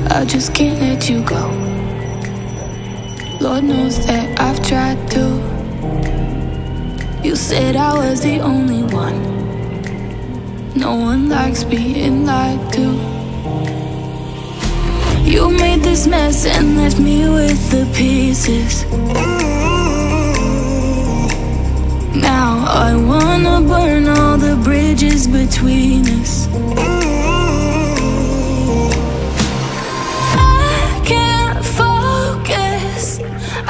I just can't let you go. Lord knows that I've tried to. You said I was the only one. No one likes being lied to. You made this mess and left me with the pieces. Now I wanna burn all the bridges between us.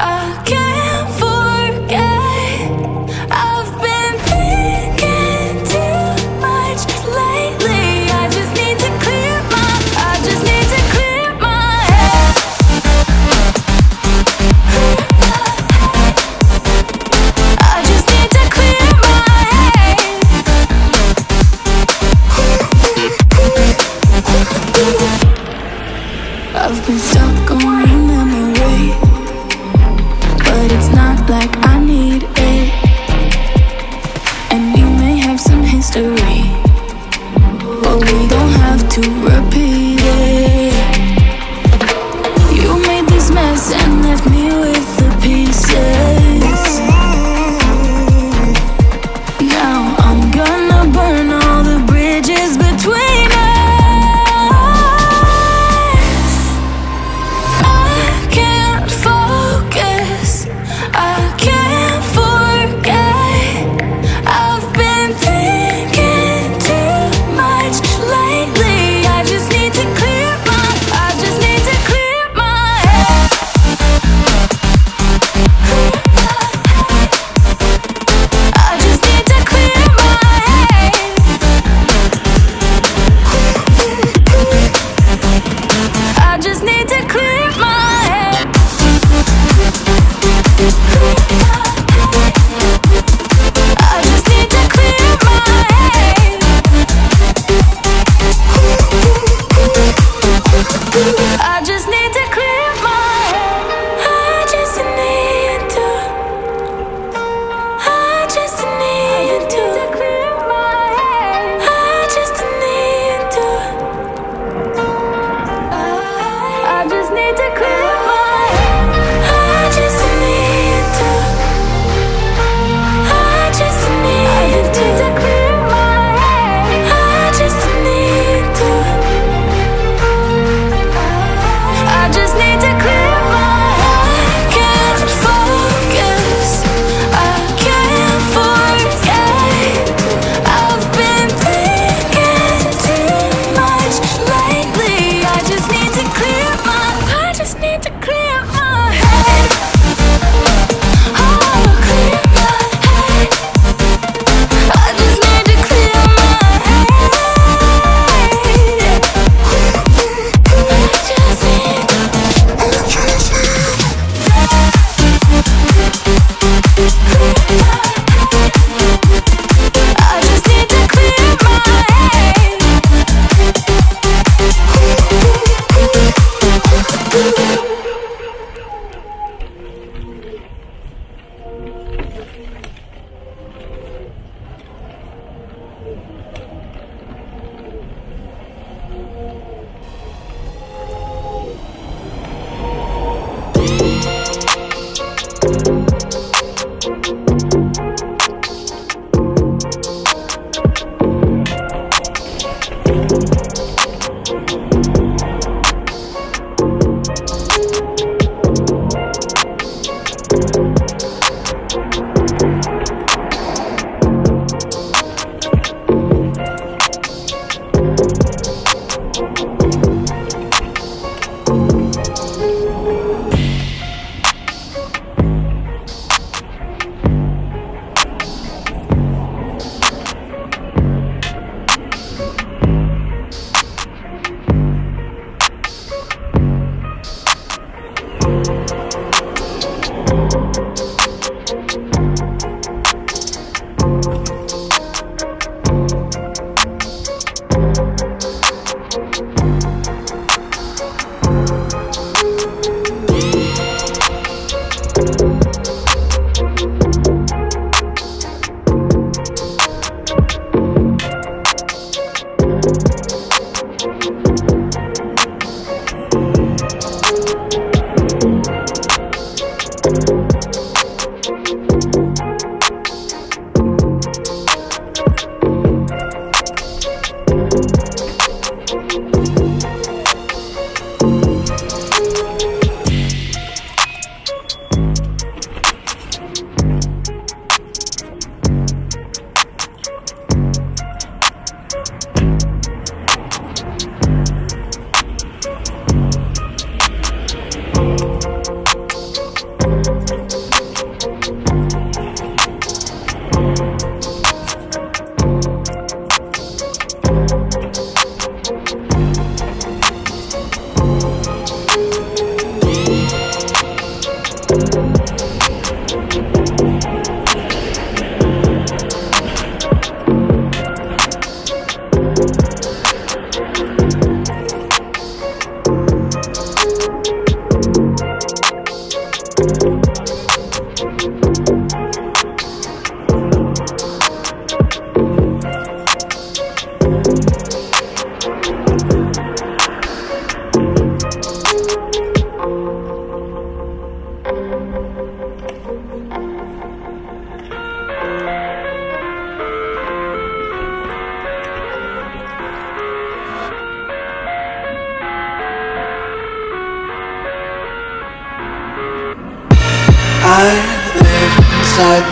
I can't forget. I've been thinking too much lately. I just need to clear my head. I just need to clear my head.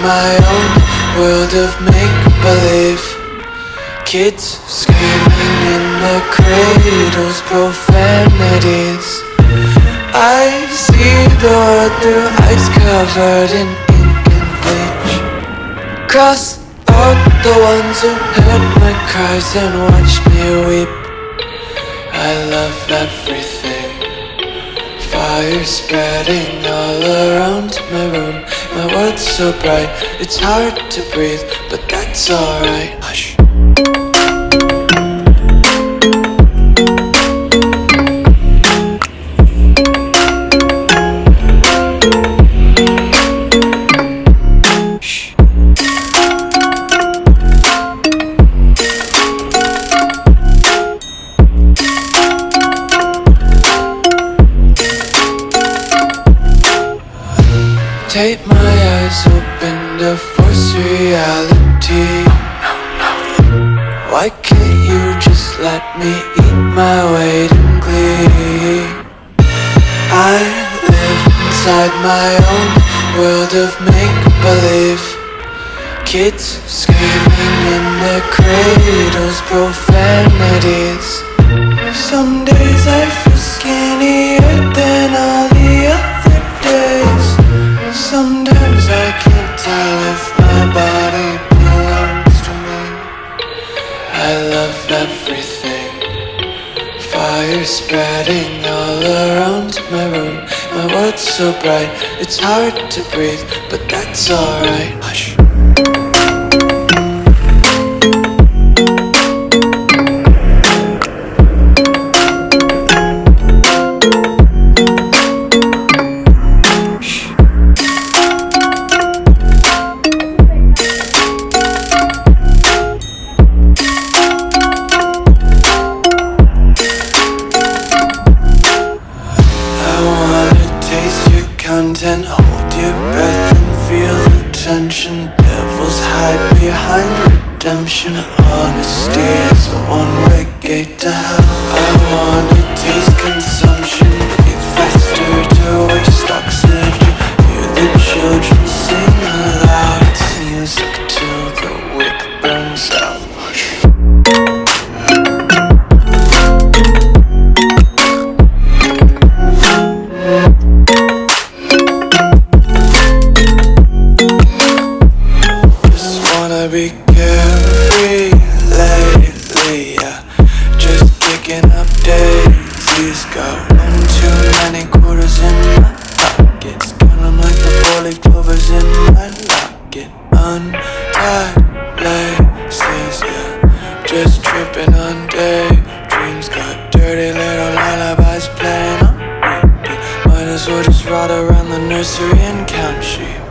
my own world of make-believe. Kids screaming in the cradles, profanities. I see the world through ice covered in ink and bleach. Cross out the ones who heard my cries and watched me weep. I love everything. Fire spreading all around my room. My world's so bright, it's hard to breathe, but that's alright. Hush. Tape my eyes open to force reality. Why can't you just let me eat my weight in glee? I live inside my own world of make-believe. Kids screaming in their cradles, profanities. Some days I feel skinnier than all the other days. Sometimes I can't tell if my body belongs to me. I love everything. Fire spreading all around my room. My world's so bright, it's hard to breathe, but that's alright. Hush. Content, hold your breath and feel the tension. Devils hide behind redemption. Honesty is a one-way gate to hell. I wanna taste consumption, breathe faster to waste oxygen. Hear the children sing aloud. It's music till the wick burns out. Be carefree lately, yeah. Just picking up daisies. Got one too many quarters in my pockets. Count 'em like the 4-leaf clovers in my locket. Untied laces, yeah. Just tripping on daydreams. Got dirty little lullabies playing on repeat. Might as well just ride around the nursery and count sheep.